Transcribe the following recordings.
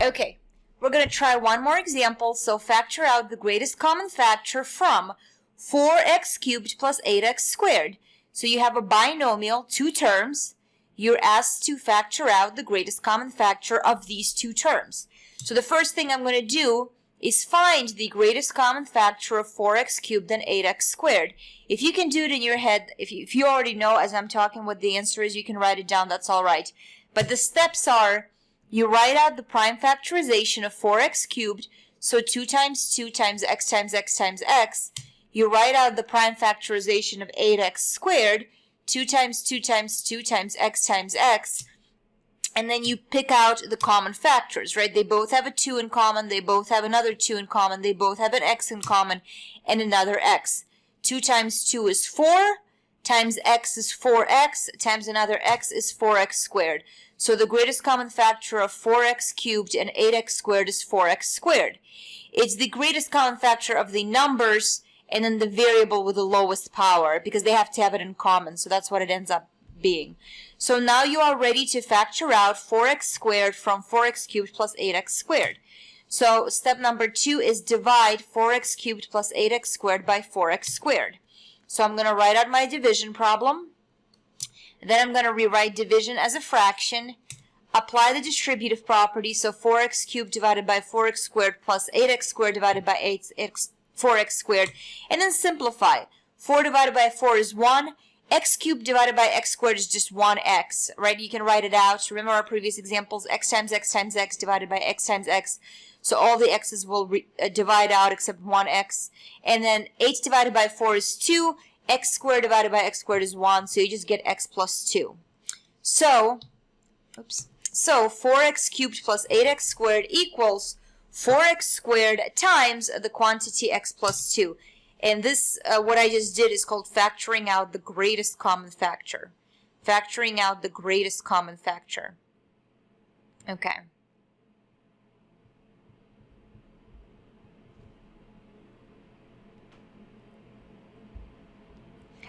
Okay, we're going to try one more example. So factor out the greatest common factor from 4x cubed plus 8x squared. So you have a binomial, two terms. You're asked to factor out the greatest common factor of these two terms. So the first thing I'm going to do is find the greatest common factor of 4x cubed and 8x squared. If you can do it in your head, if you already know as I'm talking what the answer is, you can write it down, that's all right. But the steps are, you write out the prime factorization of 4x cubed, so 2 times 2 times x times x times x. You write out the prime factorization of 8x squared, 2 times 2 times 2 times x times x. And then you pick out the common factors, right? They both have a 2 in common, they both have another 2 in common, they both have an x in common, and another x. 2 times 2 is 4, times x is 4x, times another x is 4x squared. So the greatest common factor of 4x cubed and 8x squared is 4x squared. It's the greatest common factor of the numbers and then the variable with the lowest power, because they have to have it in common, so that's what it ends up being. So now you are ready to factor out 4x squared from 4x cubed plus 8x squared. So step number 2 is divide 4x cubed plus 8x squared by 4x squared. So I'm going to write out my division problem. Then I'm going to rewrite division as a fraction. Apply the distributive property, so 4x cubed divided by 4x squared plus 8x squared divided by 4x squared. And then simplify. 4 divided by 4 is 1. X cubed divided by x squared is just 1x, right? You can write it out. Remember our previous examples, x times x times x divided by x times x. So all the x's will divide out except 1x. And then 8 divided by 4 is 2. X squared divided by x squared is 1. So you just get x plus 2. So 4x cubed plus 8x squared equals 4x squared times the quantity x plus 2. And this, what I just did is called factoring out the greatest common factor. Factoring out the greatest common factor. Okay.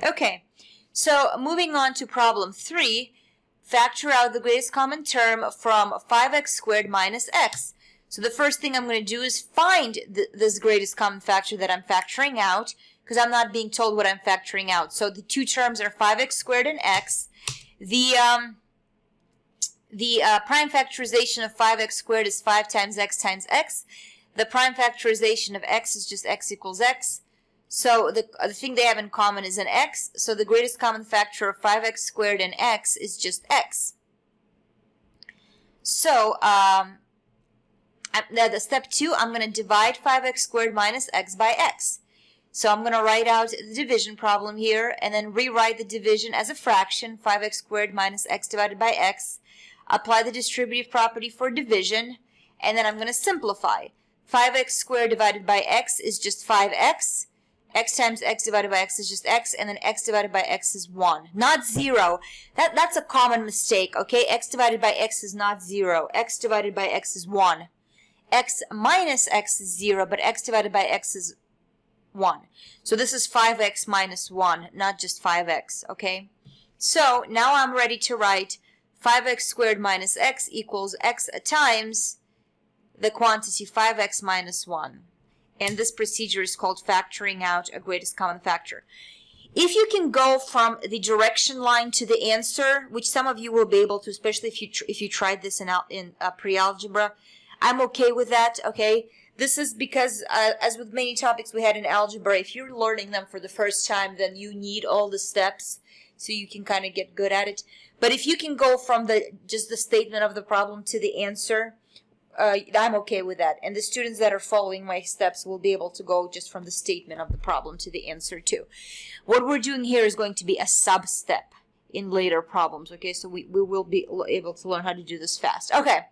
Okay, so moving on to problem 3, factor out the greatest common term from 5x squared minus x. So the first thing I'm going to do is find this greatest common factor that I'm factoring out, because I'm not being told what I'm factoring out. So the two terms are 5x squared and x. The prime factorization of 5x squared is 5 times x times x. The prime factorization of x is just x equals x. So the thing they have in common is an x. So the greatest common factor of 5x squared and x is just x. So the step 2, I'm going to divide 5x squared minus x by x. So I'm going to write out the division problem here and then rewrite the division as a fraction, 5x squared minus x divided by x. Apply the distributive property for division, and then I'm going to simplify. 5x squared divided by x is just 5x. X times x divided by x is just x, and then x divided by x is 1, not 0. That's a common mistake, okay? X divided by x is not 0. X divided by x is 1. X minus x is 0, but x divided by x is 1. So this is 5x minus 1, not just 5x, okay? So now I'm ready to write 5x squared minus x equals x times the quantity 5x minus 1. And this procedure is called factoring out a greatest common factor. If you can go from the direction line to the answer, which some of you will be able to, especially if you tried this in pre-algebra, I'm okay with that, okay? This is because, as with many topics we had in algebra, if you're learning them for the first time, then you need all the steps so you can kind of get good at it. But if you can go from just the statement of the problem to the answer, I'm okay with that. And the students that are following my steps will be able to go just from the statement of the problem to the answer too. What we're doing here is going to be a sub-step in later problems, okay? So we will be able to learn how to do this fast. Okay.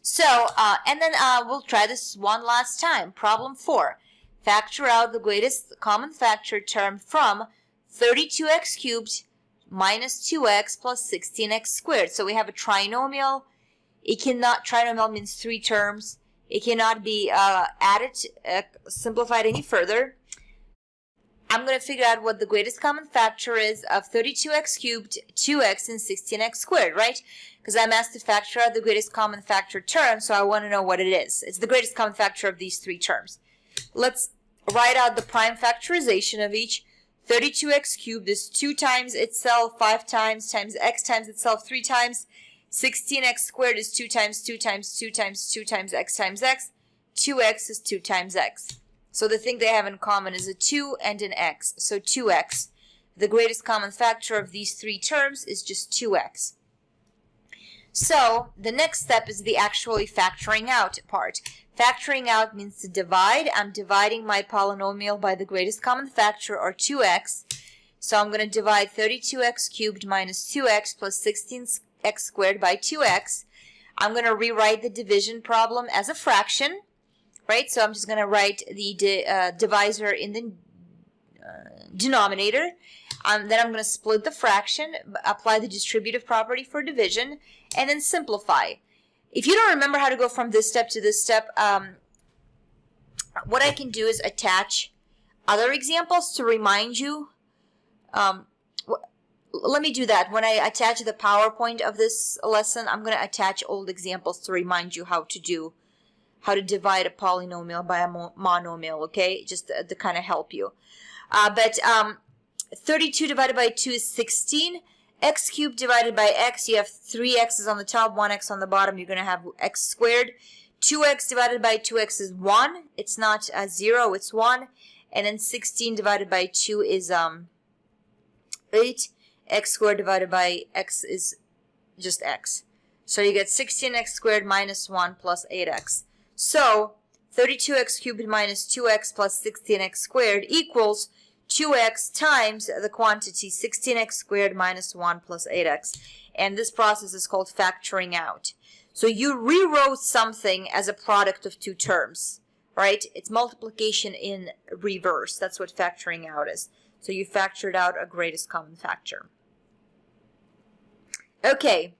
So, and then we'll try this one last time. Problem 4. Factor out the greatest common factor term from 32x cubed minus 2x plus 16x squared. So we have a trinomial. It cannot, trinomial means 3 terms. It cannot be added, simplified any further. I'm going to figure out what the greatest common factor is of 32x cubed, 2x, and 16x squared, right? Because I'm asked to factor out the greatest common factor term, so I want to know what it is. It's the greatest common factor of these three terms. Let's write out the prime factorization of each. 32x cubed is 2 times itself, 5 times x times itself 3 times. 16x squared is 2 times 2 times 2 times 2 times x times x. 2x is 2 times x. So the thing they have in common is a 2 and an x. So 2x. The greatest common factor of these three terms is just 2x. So the next step is the actually factoring out part. Factoring out means to divide. I'm dividing my polynomial by the greatest common factor, or 2x. So I'm going to divide 32x cubed minus 2x plus 16x squared by 2x. I'm going to rewrite the division problem as a fraction, right? So I'm just going to write the divisor in the denominator. Then I'm going to split the fraction, apply the distributive property for division, and then simplify. If you don't remember how to go from this step to this step, what I can do is attach other examples to remind you. Let me do that. When I attach the PowerPoint of this lesson, I'm going to attach old examples to remind you how to divide a polynomial by a monomial, okay? Just to kind of help you. 32 divided by 2 is 16. X cubed divided by x, you have 3 x's on the top, 1 x on the bottom. You're going to have x squared. 2x divided by 2x is 1. It's not 0, it's 1. And then 16 divided by 2 is 8. X squared divided by x is just x. So you get 16x squared minus 1 plus 8x. So 32x cubed minus 2x plus 16x squared equals 2x times the quantity 16x squared minus 1 plus 8x. And this process is called factoring out. So you rewrote something as a product of two terms, right? It's multiplication in reverse. That's what factoring out is. So you factored out a greatest common factor. Okay,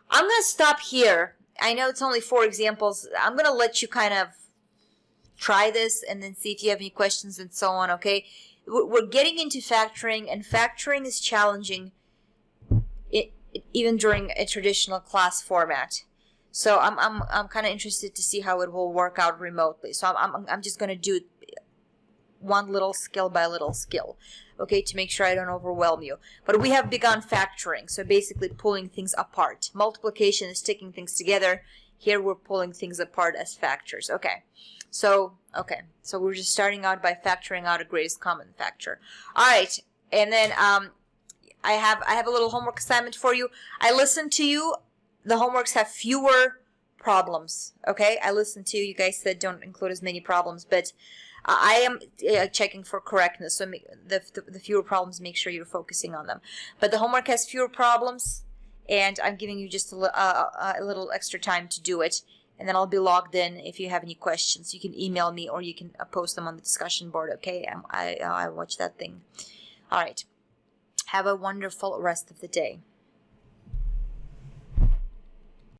I'm going to stop here. I know it's only 4 examples. I'm going to let you kind of try this and then see if you have any questions and so on, okay? We're getting into factoring, and factoring is challenging even during a traditional class format. So I'm kind of interested to see how it will work out remotely. So I'm just going to do one little skill by little skill, okay, to make sure I don't overwhelm you. But we have begun factoring, so basically pulling things apart. Multiplication is sticking things together. Here we're pulling things apart as factors. Okay, so we're just starting out by factoring out a greatest common factor. All right, and then I have a little homework assignment for you. I listened to you. The homeworks have fewer problems. Okay, I listened to you. You guys said don't include as many problems, but I am checking for correctness. So the fewer problems, make sure you're focusing on them. But the homework has fewer problems, and I'm giving you just a little extra time to do it. And then I'll be logged in. If you have any questions, you can email me or you can post them on the discussion board. Okay, I watch that thing. All right. Have a wonderful rest of the day.